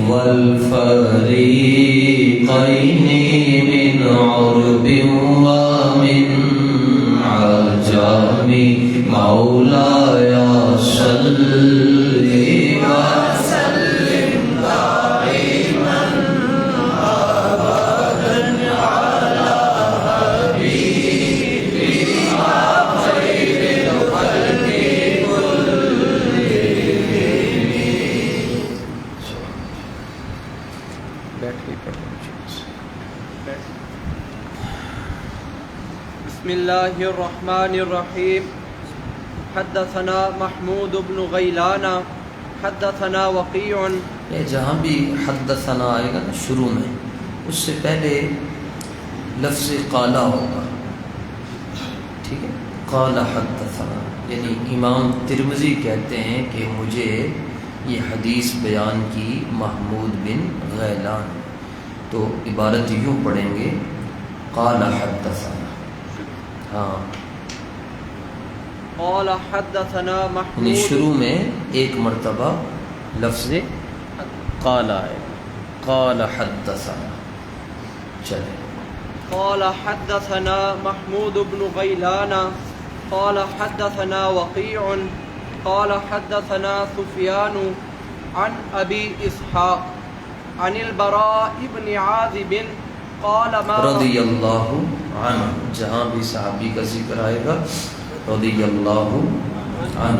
والفريقين من عرب ومن عجم مولاي صل وسلم دائما أبدا على حبيبك خير الخلق بسم الله الرحمن الرحيم. حدثنا محمود بن غيلان حدثنا وقيع. یہ جہاں بھی حدثنا آئے گا نا شروع میں، اس سے پہلے لفظ قالا ہوگا، ٹھیک ہے؟ قال حدثنا، یعنی امام ترمذی کہتے ہیں کہ مجھے یہ حدیث بیان کی محمود بن غیلان، تو عبارت یوں پڑھیں گے قال حدثنا. ہاں، قال حدثنا یعنی محمود. شروع میں ایک مرتبہ لفظ قال آئے، قال حدثنا. چلے، قال حدثنا محمود بن غيلان قال حدثنا وقيع قال حدثنا سفيان عن أبي إسحاق عن البراء بن عازب قال ما رضی اللہ عنہ، جہاں بھی صحابی کا ذکر آئے گا رضی اللہ عنہ. عن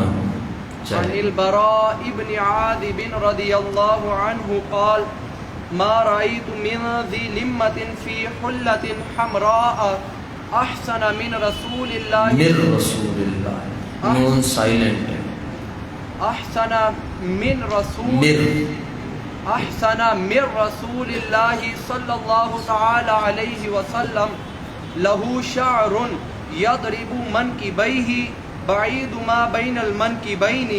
چلے، البراء بن عازب رضي الله عنه قال ما رأيت من ذي لمة في حلة حمراء أحسن من رسول الله من رسول اللہ، نون سائلنٹ ہے، أحسن من رسول أحسن من رسول الله صلى الله تعالى عليه وسلم له شعر يضرب منكبيه بعيد ما بين المنكبين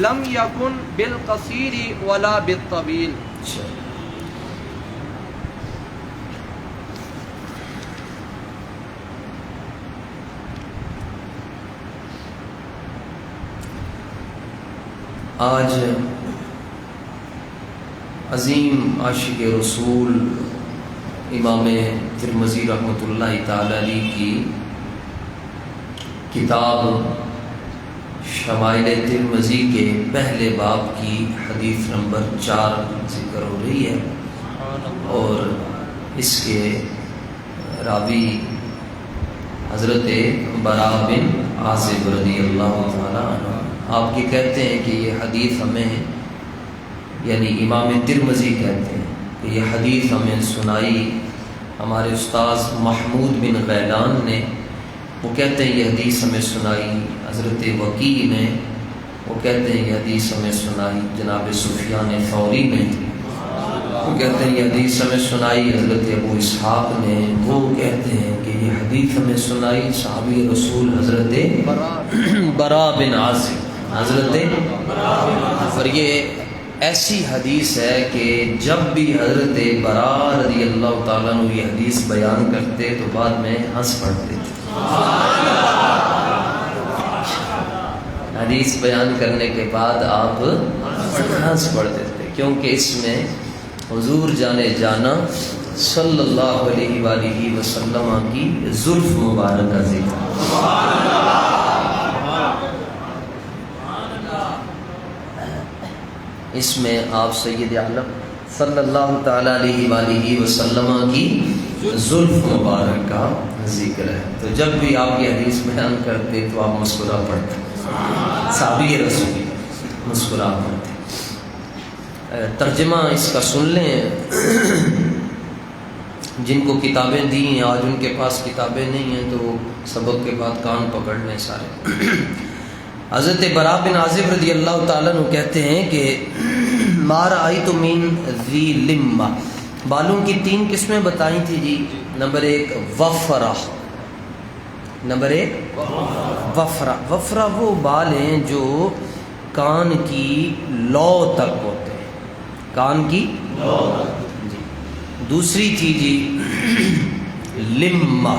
لم يكن بالقصير ولا بالطويل. آج عظیم عاشق رسول امام ترمذی رحمۃ اللہ تعالی علیہ کی کتاب شمائل ترمذی کے پہلے باب کی حدیث نمبر 4 ذکر ہو رہی ہے، اور اس کے راوی حضرت براء بن عازب رضی اللہ تعالی عنہ. آپ یہ کہتے ہیں کہ یہ حدیث ہمیں، یعنی امام ترمذی کہتے ہیں کہ یہ حدیث ہمیں سنائی ہمارے استاذ محمود بن غیلان نے. وہ کہتے ہیں یہ حدیث ہمیں سنائی حضرت وقیع نے. وہ کہتے ہیں یہ حدیث ہمیں سنائی جناب سفیان ثوری نے. وہ کہتے ہیں یہ حدیث ہمیں سنائی حضرت ابو اسحاق نے. وہ کہتے ہیں کہ یہ حدیث ہمیں سنائی صحابی رسول حضرت براء بن عازب، حضرت. اور یہ ایسی حدیث ہے کہ جب بھی حضرت براء رضی اللہ تعالیٰ عنہ یہ حدیث بیان کرتے تو بعد میں ہنس پڑتے تھے. حدیث بیان کرنے کے بعد آپ ہنس پڑتے تھے، کیونکہ اس میں حضور جانے جانا صلی اللہ علیہ وآلہ وسلم کی زلف مبارکہ ذکر. اس میں آپ سید عالم صلی اللہ تعالی علیہ وآلہ وسلم کی زلف مبارک کا ذکر ہے. تو جب بھی آپ یہ حدیث بیان کرتے تو آپ مسکرا پڑتے، صحابی رسول مسکرا پڑتے. ترجمہ اس کا سن لیں، جن کو کتابیں دی ہیں آج ان کے پاس کتابیں نہیں ہیں تو سبق کے بعد کان پکڑ لیں سارے. حضرت براء بن عازب رضی اللہ تعالیٰ عنہ کہتے ہیں کہ ما رأیت من ذی لمہ، بالوں کی 3 قسمیں بتائی تھی جی. Number 1 وفرہ، number 1 وفرہ. وفرہ وہ بال ہیں جو کان کی لو تک ہوتے ہیں، کان کی لو تک جی. دوسری تھی جی لمہ،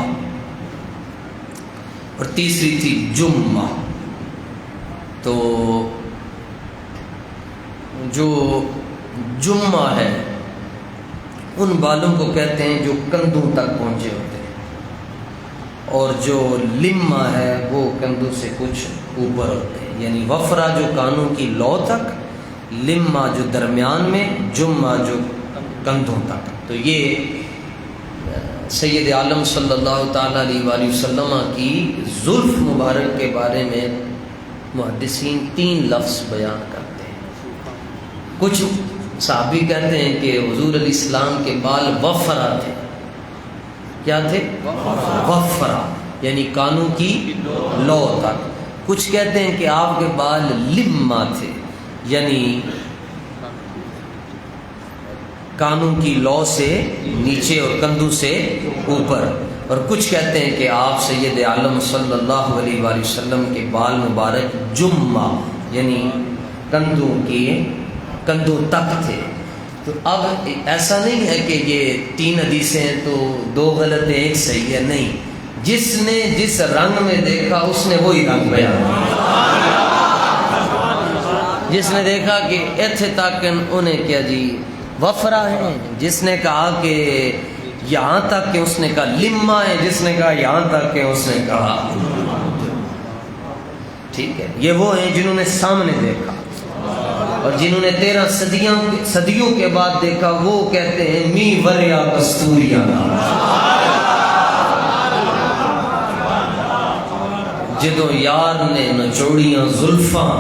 اور تیسری تھی جمہ. تو جو جمعہ ہے ان بالوں کو کہتے ہیں جو کندھوں تک پہنچے ہوتے ہیں، اور جو لمہ ہے وہ کندھوں سے کچھ اوپر ہوتے ہیں، یعنی وفرہ جو کانوں کی لو تک، لمہ جو درمیان میں، جمعہ جو کندھوں تک۔ تو یہ سید عالم صلی اللہ تعالیٰ علیہ وآلہ وسلم کی زلف مبارک کے بارے میں محدثین 3 لفظ بیان کرتے ہیں۔ کچھ صحابی کہتے ہیں کہ حضور علیہ السلام کے بال وفرہ تھے۔ کیا تھے؟ وفرہ، یعنی کانوں کی لو تک۔ کچھ کہتے ہیں کہ آپ کے بال لمہ تھے، یعنی کانوں کی لو سے نیچے اور کندھوں سے اوپر۔ اور کچھ کہتے ہیں کہ آپ سید عالم صلی اللہ علیہ وآلہ وسلم کے بال مبارک جمعہ، یعنی کندھوں تک تھے۔ تو اب ایسا نہیں ہے کہ یہ 3 حدیثیں ہیں تو 2 غلط ہیں 1 صحیح ہے، نہیں، جس نے جس رنگ میں دیکھا اس نے وہی رنگ بیان کیا۔ جس نے دیکھا کہ ایتھے تک انہیں کیا جی وفرہ ہیں، جس نے کہا کہ یہاں تک کہ اس نے کہا لمہ ہے، جس نے کہا یہاں تک کہ اس نے کہا، ٹھیک ہے۔ یہ وہ ہیں جنہوں نے سامنے دیکھا، اور جنہوں نے 13 صدیوں کے بعد دیکھا وہ کہتے ہیں می وریا کستوریا، جدوں یار نے نچوڑیاں زلفاں،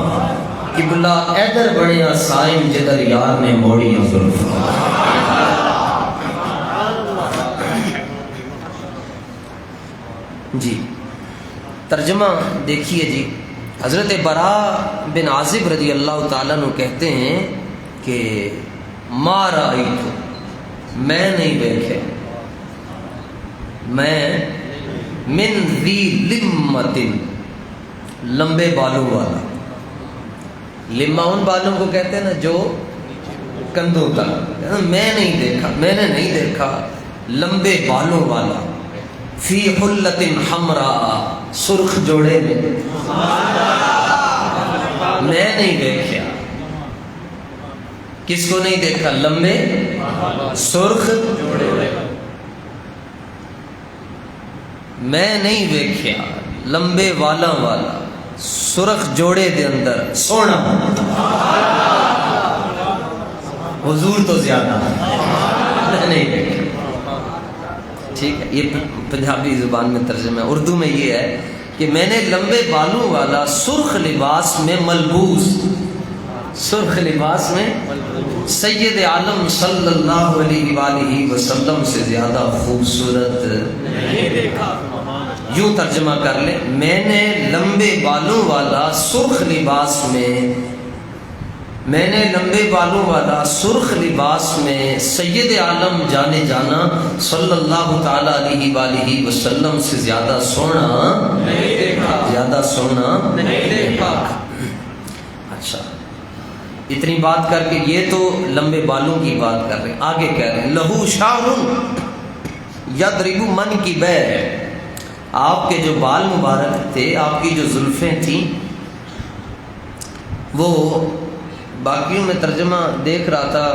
قبلہ ادھر بڑھیا سائم جدر یار نے موڑیاں زلفاں۔ جی ترجمہ دیکھیے جی، حضرت براء بن عازب رضی اللہ تعالیٰ عنہ کہتے ہیں کہ ما رأیت، میں نہیں دیکھے، میں من ذی لمۃ، لمبے بالوں والا، لمہ ان بالوں کو کہتے ہیں نا جو کندھوں تک، میں نے نہیں دیکھا لمبے بالوں والا، فی حلۃ حمراء، سرخ جوڑے میں، میں نہیں دیکھا۔ کس کو نہیں دیکھا؟ لمبے سرخ جوڑے، میں نہیں دیکھا لمبے والا سرخ جوڑے دے اندر سونا، حضور تو زیادہ میں نہیں دیکھا۔ ٹھیک ہے، یہ پنجابی زبان میں ترجمہ ہے۔ اردو میں یہ ہے کہ میں نے لمبے بالوں والا سرخ لباس میں ملبوس، سرخ لباس میں سید عالم صلی اللہ علیہ وآلہ وسلم سے زیادہ خوبصورت نہیں دیکھا۔ یوں ترجمہ کر لیں، میں نے لمبے بالوں والا سرخ لباس میں سید عالم جانے جانا صلی اللہ تعالی علیہ وآلہ وسلم سے زیادہ سونا نہیں دیکھا۔ اچھا، اتنی بات کر کے یہ تو لمبے بالوں کی بات کر رہے ہیں، آگے کہہ رہے ہیں لہو شعر یضرب منکبہ، آپ کے جو بال مبارک تھے، آپ کی جو زلفیں تھیں، وہ باقیوں میں ترجمہ دیکھ رہا تھا،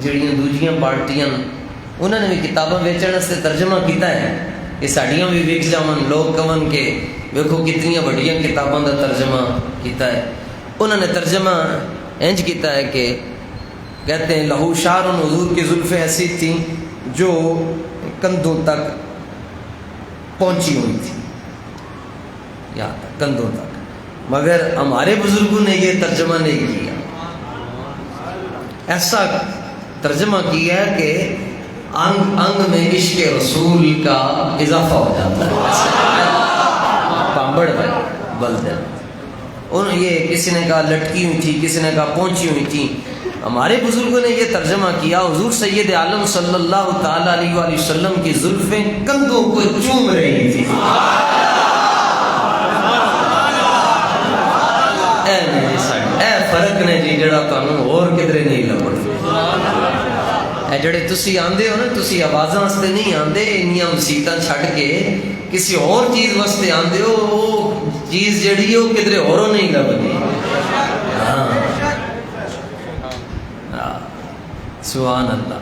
جڑیاں دوجیاں پارٹیاں انہوں نے بھی کتاباں بیچنے سے ترجمہ کیتا ہے کہ ساڑیاں بھی وک جاون، لوگ کون کے ویکھو کتنی بڑیاں کتاباں دا ترجمہ کیتا ہے۔ انہوں نے ترجمہ انج کیتا ہے کہ کہتے ہیں لہو شعر، حضور کی زلفیں ایسی تھیں جو کندھوں تک پہنچی ہوئی تھی، یہاں تک کندھوں تک، مگر ہمارے بزرگوں نے یہ ترجمہ نہیں کیا، ایسا ترجمہ کیا ہے کہ انگ انگ میں عشق رسول کا اضافہ ہو جاتا ہے، پامبڑ بلدن۔ یہ کسی نے کہا لٹکی ہوئی تھی، کسی نے کہا پہنچی ہوئی تھی، ہمارے بزرگوں نے یہ ترجمہ کیا حضور سید عالم صلی اللہ تعالی علیہ وآلہ وسلم کی زلفیں کندھوں کو چوم رہی تھی۔ اے فرق نے جی جڑا تانوں اور کدھرے نہیں لبھدا، اے جڑے تسی آندے ہو نا، تسی آوازاں واسطے نہیں آندے، انیاں مسیتاں چھڈ کے کسی اور چیز واسطے آندے ہو، وہ چیز جڑی ہے وہ کدھرے اوروں نہیں لبھدی۔ سبحان اللہ،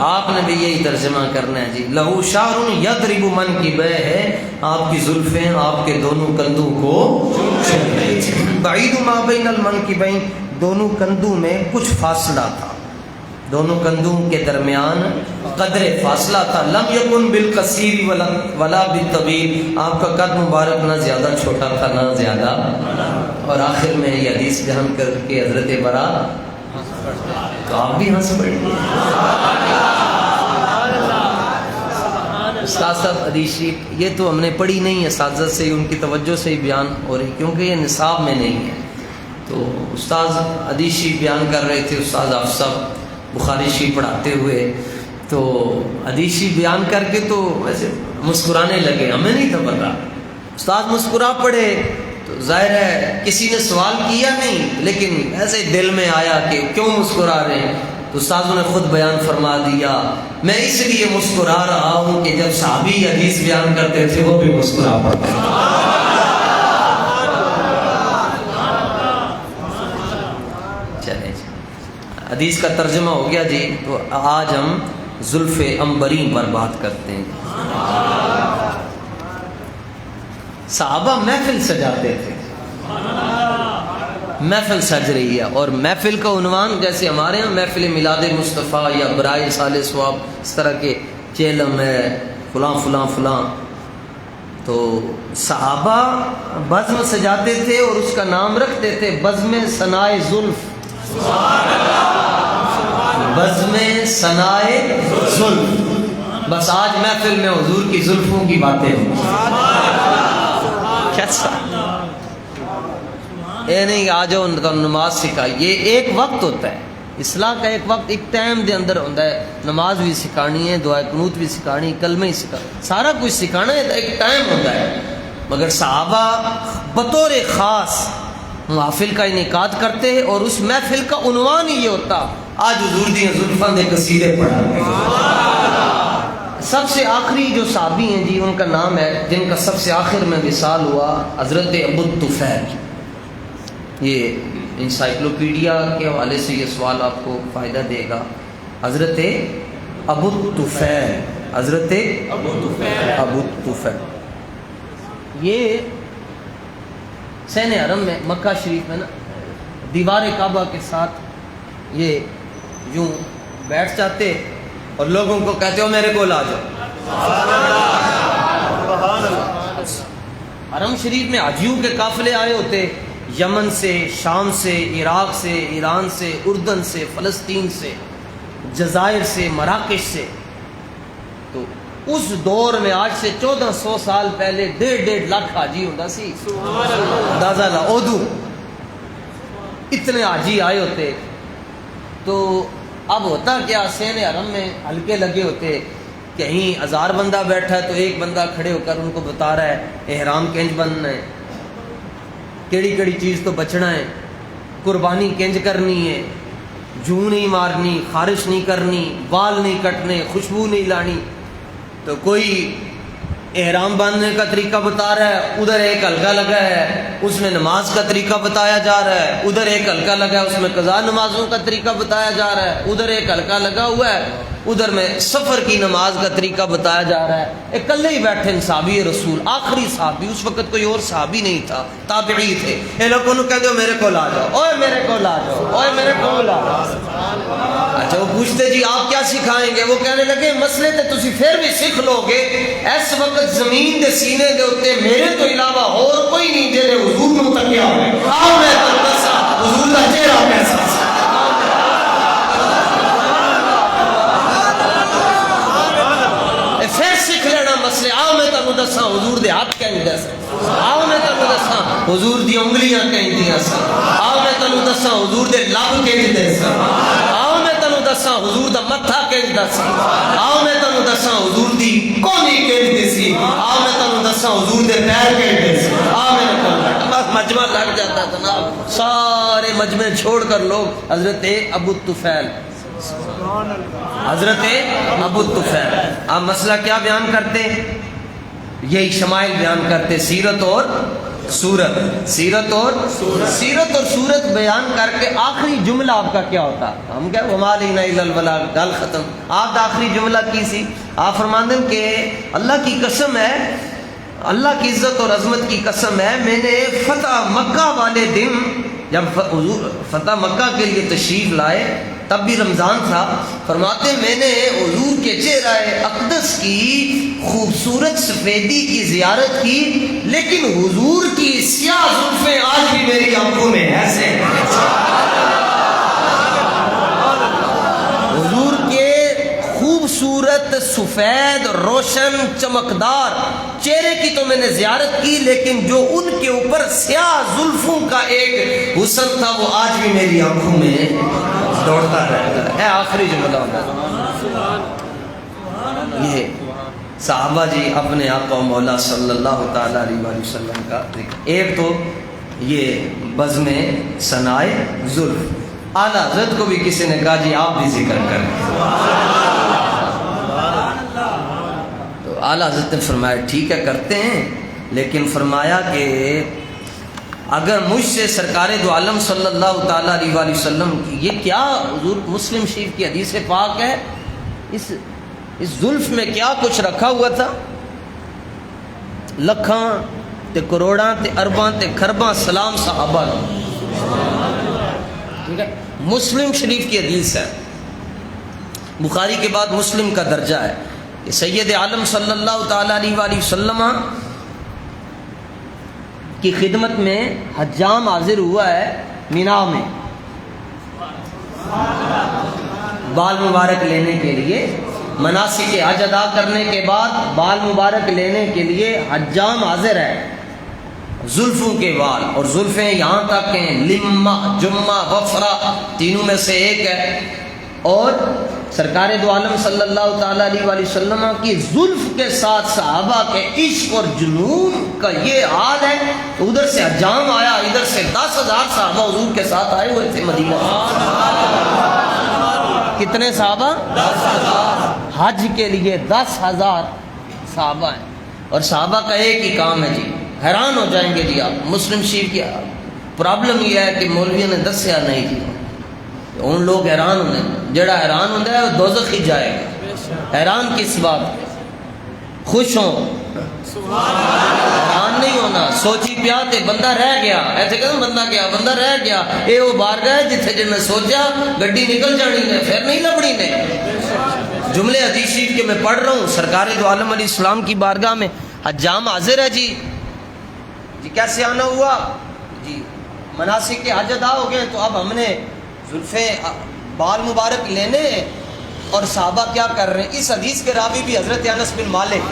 آپ نے بھی یہی ترجمہ کرنا ہے جی. لہو شعر یضرب منکبہ ہے، آپ کی زلفیں آپ کے دونوں کندھوں کو چوم رہی تھی. بعید ما بین المنکبین، دونوں کندھوں میں کچھ فاصلہ تھا، دونوں کندھوں کے درمیان قدر فاصلہ تھا. لم یکن بالقصیر ولا بالطویل، آپ کا قد مبارک نہ زیادہ چھوٹا تھا نہ زیادہ. اور آخر میں یہ حدیث بیان کر کے حضرت برا تو آپ بھی ہنس پڑیں گے. استاد صاحب حدیث شریف یہ تو ہم نے پڑھی نہیں ہے، اساتذہ سے ان کی توجہ سے ہی بیان ہو رہی، کیونکہ یہ نصاب میں نہیں ہے. تو استاد حدیث شریف بیان کر رہے تھے، استاد حافظ صاحب بخاری شریف پڑھاتے ہوئے، تو حدیث شریف بیان کر کے تو ویسے مسکرانے لگے، ہمیں نہیں تھا پتا. استاد مسکرا پڑے تو ظاہر ہے کسی نے سوال کیا نہیں، لیکن ایسے دل میں آیا کہ کیوں مسکرا رہے ہیں. تو استاذوں نے خود بیان فرما دیا، میں اس لیے مسکرا رہا ہوں کہ جب صحابی حدیث بیان کرتے تھے وہ بھی مسکرا پڑتے تھے. چلے جی، حدیث کا ترجمہ ہو گیا جی. تو آج ہم زلف عنبری پر بات کرتے ہیں. صحابہ محفل سجاتے تھے، محفل سج رہی ہے، اور محفل کا عنوان جیسے ہمارے ہاں محفل میلاد مصطفیٰ یا برائے سال ثواب، اس طرح کے چیلم ہے فلاں فلاں فلاں. تو صحابہ بزم سجاتے تھے اور اس کا نام رکھتے تھے بزم ثنائے زلف. بزم ثنائے زلف. بس آج محفل میں حضور کی زلفوں کی باتیں ہوں. کیسا یہ نہیں آ جاؤ نماز سکھائی، یہ ایک وقت ہوتا ہے اصلاح کا، ایک وقت ایک ٹائم دے اندر ہوتا ہے. نماز بھی سکھانی ہے، دعائے قنوت بھی سکھانی، کلمہ ہی سکھانا، سارا کچھ سکھانا ہے، ایک ٹائم ہوتا ہے. مگر صحابہ بطور خاص محفل کا انعقاد کرتے ہیں، اور اس محفل کا عنوان ہی یہ ہوتا آج حضور دی زلفاں دے قصیدے پڑھا. سب سے آخری جو صحابی ہیں جی ان کا نام ہے، جن کا سب سے آخر میں وصال ہوا، حضرت ابو الطفیل. یہ انسائکلوپیڈیا کے حوالے سے یہ سوال آپ کو فائدہ دے گا. حضرت ابو الطفیل، حضرت ابو الطفیل یہ سین حرم میں مکہ شریف میں نا دیوار کعبہ کے ساتھ یہ یوں بیٹھ جاتے اور لوگوں کو کہتے ہو میرے کو لا جاؤ. حرم شریف میں حاجیوں کے قافلے آئے ہوتے، یمن سے، شام سے، عراق سے، ایران سے، اردن سے، فلسطین سے، جزائر سے، مراکش سے. تو اس دور میں آج سے 1400 سال پہلے 1.5 لاکھ حاجی ہوتا سی. اندازہ لا اودو اتنے حاجی آئے ہوتے. تو اب ہوتا کیا، سین حرم میں حلقے لگے ہوتے، کہیں 1000 بندہ بیٹھا ہے تو ایک بندہ کھڑے ہو کر ان کو بتا رہا ہے احرام کنج بننا ہے، کیڑی کیڑی چیز تو بچنا ہے، قربانی کنج کرنی ہے، جو نہیں مارنی، خارش نہیں کرنی، بال نہیں کٹنے، خوشبو نہیں لانی. تو کوئی احرام باندھنے کا طریقہ بتا رہا ہے، ادھر ایک حلقہ لگا ہے اس میں نماز کا طریقہ بتایا جا رہا ہے، ادھر ایک حلقہ لگا ہے اس میں قضا نمازوں کا طریقہ بتایا جا رہا ہے، ادھر ایک حلقہ لگا ہوا ہے ادھر میں سفر کی نماز کا طریقہ بتایا جا رہا ہے. اکلے ہی بیٹھے صحابی رسول، آخری صحابی، اس وقت کوئی اور صحابی نہیں تھا، تابعی تھے. یہ لوگوں نے کہتے ہو میرے کو لا جاؤ، اوے میرے کو لا جاؤ، اوے میرے کو لا جاؤ. اچھا وہ پوچھتے جی آپ کیا سکھائیں گے؟ وہ کہنے لگے مسئلے تے تسی پھر بھی سیکھ لو گے، اس وقت زمین دے سینے دے اوتے میرے تو علاوہ اور کوئی نہیں جے حضور نو تکیا ہوئے. آؤ میں تمہیں دسا حضور دا چہرہ کیسا سی. پھر سیکھ لینا مسئلے. آؤ میں تمہیں دسا حضور دے ہاتھ کہیں دے سن، آؤ میں تمہیں دسا حضور دی انگلیاں کہیں دیا سن، آؤ میں تمہیں دسا حضور دے لب کہیں دے سن، آؤ میں تمہیں دسا حضور دا متھا کہیں دے سن، آؤ میں تمہیں دسا حضور دی کونی کہیں دے سی، آؤ میں تمہیں دسا حضور دے پیر کہیں دے سی. آؤ میں تمہیں مجمع لگ جاتا جناب، سارے مجمع چھوڑ کر لوگ حضرت ابو الطفیل، حضرت ابو الطفیل. آپ مسئلہ کیا بیان کرتے؟ یہی شمائل بیان کرتے، سیرت اور سورت، سیرت اور سورت بیان کر کے آخری جملہ آپ کا کیا ہوتا؟ ہم کیا وما علینا الا البلاغ، گل ختم۔ آپ کا آخری جملہ کی سی؟ آپ فرماندے کہ اللہ کی قسم ہے، اللہ کی عزت اور عظمت کی قسم ہے، میں نے فتح مکہ والے دن جب حضور فتح مکہ کے لیے تشریف لائے تب بھی رمضان تھا، فرماتے میں نے حضور کے چہرہ اقدس کی خوبصورت سفیدی کی زیارت کی، لیکن حضور کی سیاہ زلفیں آج بھی میری آنکھوں میں ایسے ہیں۔ حضور کے خوبصورت سفید روشن چمکدار چہرے کی تو میں نے زیارت کی، لیکن جو ان کے اوپر سیاہ زلفوں کا ایک حسن تھا وہ آج بھی میری آنکھوں میں دوڑتا رہتا ہے۔ آخری جملہ یہ صحابہ جی اپنے آقا و مولا صلی اللہ تعالی علیہ وآلہ وسلم کا ذکر، ایک تو یہ بزم ثنائے زلف، اعلیٰ حضرت کو بھی کسی نے کہا جی آپ بھی ذکر کریں، تو اعلیٰ حضرت نے فرمایا ٹھیک ہے کرتے ہیں، لیکن فرمایا کہ اگر مجھ سے سرکار دو عالم صلی اللہ تعالیٰ علیہ وآلہ وسلم کی یہ کیا حضور مسلم شریف کی حدیث پاک ہے، اس زلف میں کیا کچھ رکھا ہوا تھا، لکھاں تے کروڑاں تے ارباں تے خرباں سلام صحابہ، ٹھیک ہے، مسلم شریف کی حدیث ہے، بخاری کے بعد مسلم کا درجہ ہے کہ سید عالم صلی اللہ تعالیٰ علیہ وآلہ وسلم کی خدمت میں حجام حاضر ہوا ہے مینا میں بال مبارک لینے کے لیے، مناسک حج ادا کرنے کے بعد بال مبارک لینے کے لیے حجام حاضر ہے، زلفوں کے بال، اور زلفیں یہاں تک ہیں لمہ جمہ وفرا تینوں میں سے ایک ہے، اور سرکار دو عالم صلی اللہ تعالیٰ علیہ وآلہ وسلم کی زلف کے ساتھ صحابہ کے عشق اور جنون کا یہ حال ہے، ادھر سے حجام آیا، ادھر سے 10,000 صحابہ حضور کے ساتھ آئے ہوئے تھے مدینہ۔ کتنے صحابہ؟ 10,000 حج کے لیے 10,000 صحابہ ہیں، اور صحابہ کا ایک ہی کام ہے جی، حیران ہو جائیں گے جی آپ، مسلم شریف کی پرابلم یہ ہے کہ مولویوں نے دسیا نہیں جی، ان لوگ حیران ہونے، جڑا حیران ہوتا ہے وہ دوزخ ہی جائے گا، حیران کس بات، خوش ہوں، حیران نہیں ہونا، سوچی پیا تے بندہ رہ گیا، ایسے کہتے ہیں بندہ کیا، بندہ رہ گیا، اے وہ بار گئے جتھے جن میں سوچا گڈی نکل جانی نے پھر نہیں لبڑی نے۔ جملے حدیث شریف کے میں پڑھ رہا ہوں، سرکار دو عالم علیہ السلام کی بارگاہ میں حجام حاضر ہے جی کیسے آنا ہوا جی، مناسک کے حج ادا ہو گئے، تو اب ہم نے زلفیں بال مبارک لینے، اور صحابہ کیا کر رہے ہیں، اس حدیث کے راوی بھی حضرت انس بن مالک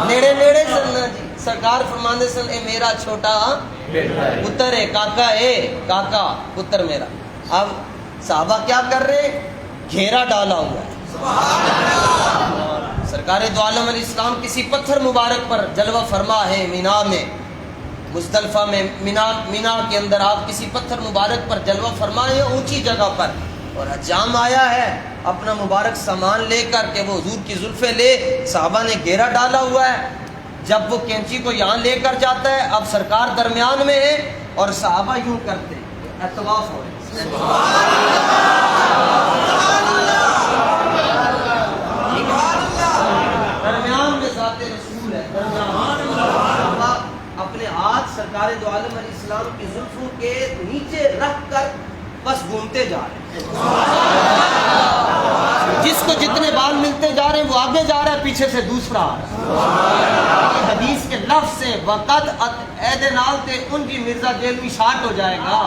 نیڑے نیڑے سننا جی، سرکار فرماندے سن اے میرا چھوٹا پتر ہے، کاکا ہے، کاکا پتر میرا۔ اب صحابہ کیا کر رہے ہیں، گھیرا ڈالا ہوا ہے، سرکار دو عالم علیہ السلام کسی پتھر مبارک پر جلوہ فرما ہے مینا میں، مزدلفہ میں، مینا کے اندر آپ کسی پتھر مبارک پر جلوہ فرمائے اونچی جگہ پر، اور حجام آیا ہے اپنا مبارک سامان لے کر کے وہ حضور کی زلفیں لے، صحابہ نے گھیرا ڈالا ہوا ہے، جب وہ کینچی کو یہاں لے کر جاتا ہے، اب سرکار درمیان میں ہے اور صحابہ یوں کرتے ہیں، اطواف ہو رہے درمیان میں ذات رسول ہے، اپنے ہاتھ سرکار دو عالم علیہ السلام کی زلفوں کے نیچے رکھ کر بس گھومتے جا رہے ہیں، جس کو جتنے بال ملتے جا رہے ہیں وہ آگے جا رہا ہے، پیچھے سے دوسرا آ رہا ہے۔ حدیث کے لفظ سے وقت عید نال تے ان کی مرزا جیل میں شارٹ ہو جائے گا،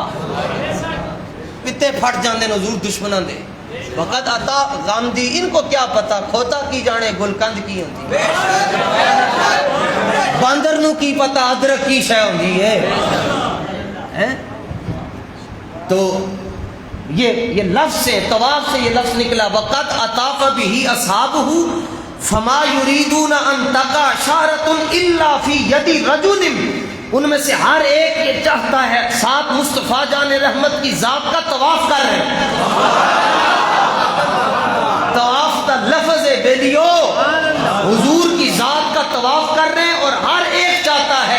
پتے پھٹ جاندے حضور دشمنوں دے، وقت آتا غامدی، ان کو کیا پتا کھوتا کی جانے گلکند کی ہوتی، باندر نو کی پتا ادرک کی شے ہوندی ہے۔ تو یہ لفظ سے طواف سے یہ لفظ نکلا، وقت اطاف به اصحابہ فما یریدون ان تقع شعرۃ الا فی ید رجل، ان میں سے ہر ایک یہ چاہتا ہے ساتھ مصطفیٰ جان رحمت کی ذات کا طواف کر رہے ہیں، طواف کا لفظ ہے بیلیو، حضور کی ذات کا طواف کر رہے ہیں، اور ہر ایک چاہتا ہے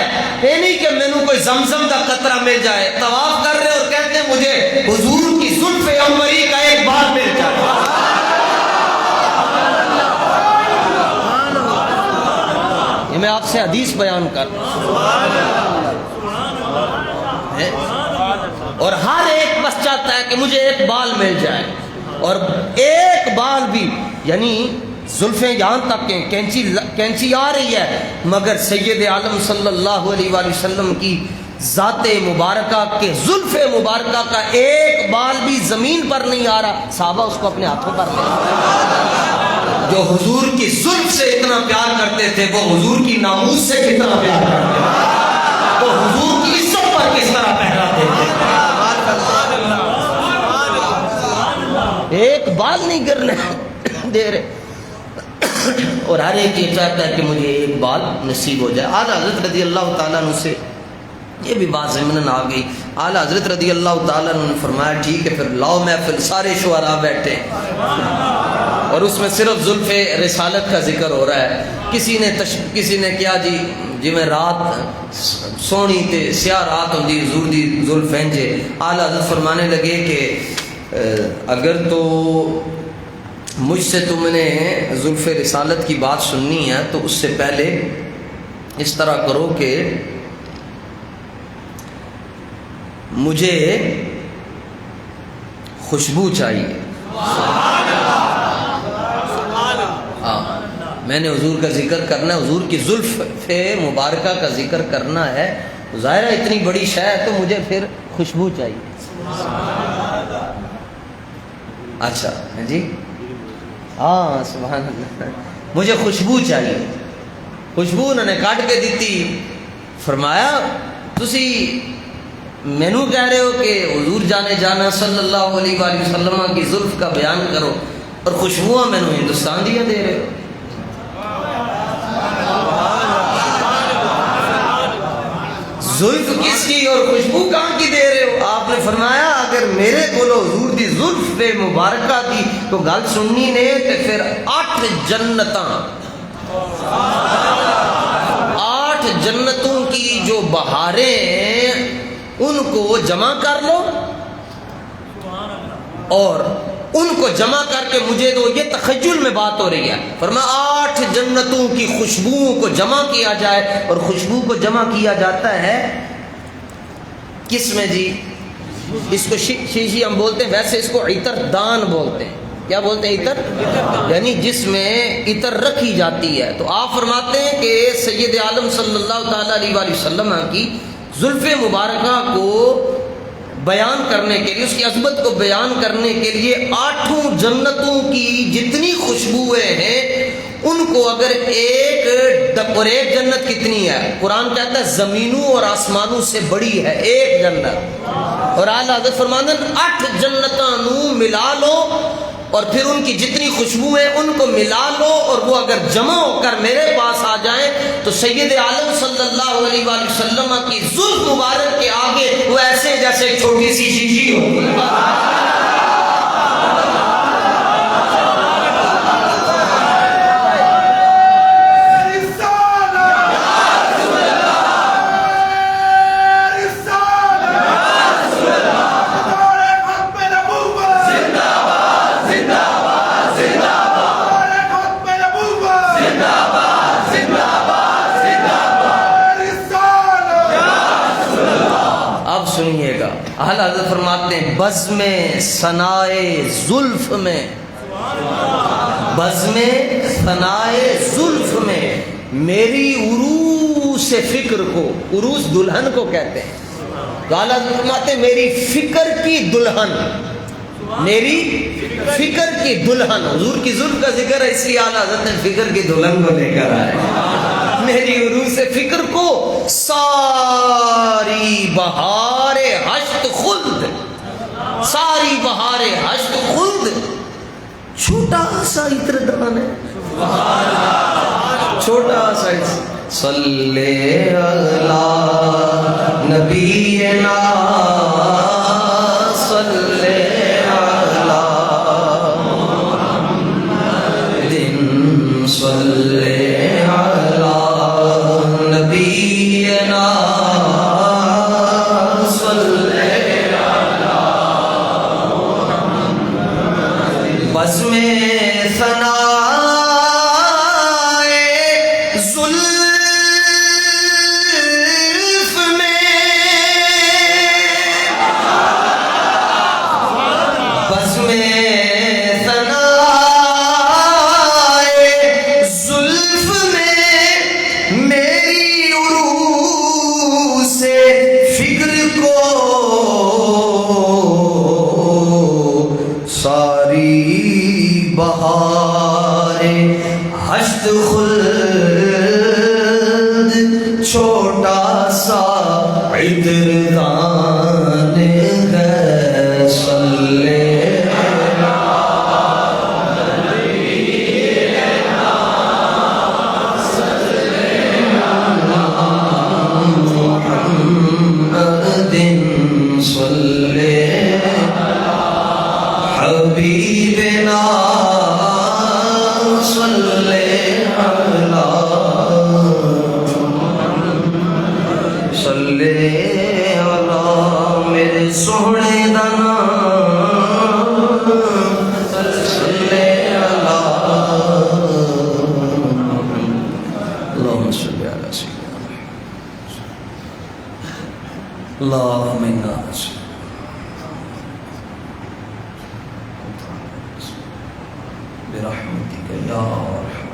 زمزم کا قطرہ مل جائے. طواف کر رہے اور کہتے ہیں مجھے حضور کی زلف عنبری کا ایک بال مل جائے. یہ میں آپ سے حدیث بیان کر رہا ہوں. اور ہر ایک بس چاہتا ہے کہ مجھے ایک بال مل جائے. اور ایک بال بھی یعنی زلفیں یہاں تک کہ کینچی آ رہی ہے, مگر سید عالم صلی اللہ علیہ وآلہ وسلم کی ذات مبارکہ کے زلف مبارکہ کا ایک بال بھی زمین پر نہیں آ رہا. صحابہ اس کو اپنے ہاتھوں پر لے. جو حضور کی زلف سے اتنا پیار کرتے تھے وہ حضور کی ناموس سے کتنا پیار کرتے تھے, وہ حضور کی عزت پر کس طرح پہراتے تھے. ایک بال نہیں گرنے دے رہے اور ہر ایک یہ چاہتا ہے کہ مجھے ایک بال نصیب ہو جائے. اعلیٰ حضرت رضی اللہ تعالیٰ عنہ سے یہ بھی بات ضمناً آ گئی. اعلیٰ حضرت رضی اللہ تعالیٰ عنہ نے فرمایا ٹھیک ہے پھر لاؤ محفل, سارے شعراء بیٹھے اور اس میں صرف زلف رسالت کا ذکر ہو رہا ہے. کسی نے کیا جی میں رات سونی تے سیاہ رات ہوں جی حضور دی زلف انجے. اعلیٰ حضرت فرمانے لگے کہ اگر تو مجھ سے تم نے زلف رسالت کی بات سننی ہے تو اس سے پہلے اس طرح کرو کہ مجھے خوشبو چاہیے. میں نے حضور کا ذکر کرنا ہے, حضور کی زلف مبارکہ کا ذکر کرنا ہے. ظاہرہ اتنی بڑی شے ہے تو مجھے پھر خوشبو چاہیے. اچھا جی ہاں سبحان اللہ, مجھے خوشبو چاہیے. خوشبو انہوں نے کاٹ کے دیتی. فرمایا تسی مینو کہہ رہے ہو کہ حضور جانے جانا صلی اللہ علیہ وآلہ وسلم کی زلف کا بیان کرو اور خوشبوواں مینو ہندوستان دیا دے رہے ہو. زلف کس کی اور خوشبو کہاں کی دے رہے ہو؟ آپ نے فرمایا اگر میرے کو حضور دی زلف مبارکہ دی تو گل سننی نے تے پھر 8 جنتوں کی جو بہاریں ہیں ان کو جمع کر لو اور ان کو جمع کر کے مجھے دو. یہ تخیل میں بات ہو رہی ہے. فرمایا 8 جنتوں کی خوشبوؤں کو جمع کیا جائے اور خوشبو کو جمع کیا جاتا ہے کس میں جی؟ اس کو شیشی ہم بولتے ہیں, ویسے اس کو عطر دان بولتے ہیں. کیا بولتے ہیں؟ عطر, یعنی جس میں عطر رکھی جاتی ہے. تو آپ فرماتے ہیں کہ سید عالم صلی اللہ تعالیٰ علیہ وآلہ وسلم کی زلف مبارکہ کو بیان کرنے کے لیے, اس کی عظمت کو بیان کرنے کے لیے 8 جنتوں کی جتنی خوشبوئیں ہیں ان کو اگر اور ایک جنت کتنی ہے؟ قرآن کہتا ہے زمینوں اور آسمانوں سے بڑی ہے ایک جنت. اور اعلیٰ حضرت فرماتے ہیں 8 جنتوں ملا لو اور پھر ان کی جتنی خوشبوئیں ان کو ملا لو اور وہ اگر جمع ہو کر میرے پاس آ جائیں تو سید عالم صلی اللہ علیہ وآلہ وسلم کی زلف مبارک کے آگے وہ ایسے جیسے ایک چھوٹی سی شیشی ہو. سنیے گا, اعلیٰ حضرت فرماتے ہیں بزم ثنائے زلف میں, بزم ثنائے زلف میں میری عروس فکر کو, عروس دلہن کو کہتے ہیں, تو اعلیٰ حضرت فرماتے ہیں میری فکر کی دلہن, میری فکر کی دلہن. حضور کی زلف کا ذکر ہے اس لیے اعلیٰ حضرت نے فکر کی دلہن کو لے کر آئے. میری عروس فکر کو ساری بہار حشت خلد, ساری بہار حشت خلد چھوٹا سا عطر دان ہے, چھوٹا سا. صلی اللہ نبینا صلی اللہ دن صلی اللہ نبینا بزم ثنا زلف میں بزم ثنا زلف میں میری عروس فکر کو ساری بہار ہشت خلد چھوٹا سا عطر دان ہے صلی محمد صلی حبیبنا صلی صلی علی میرے سونے دا نام صلی علی اللہم صلی علی سیدنا اللہم انا برحمتك يا ارحم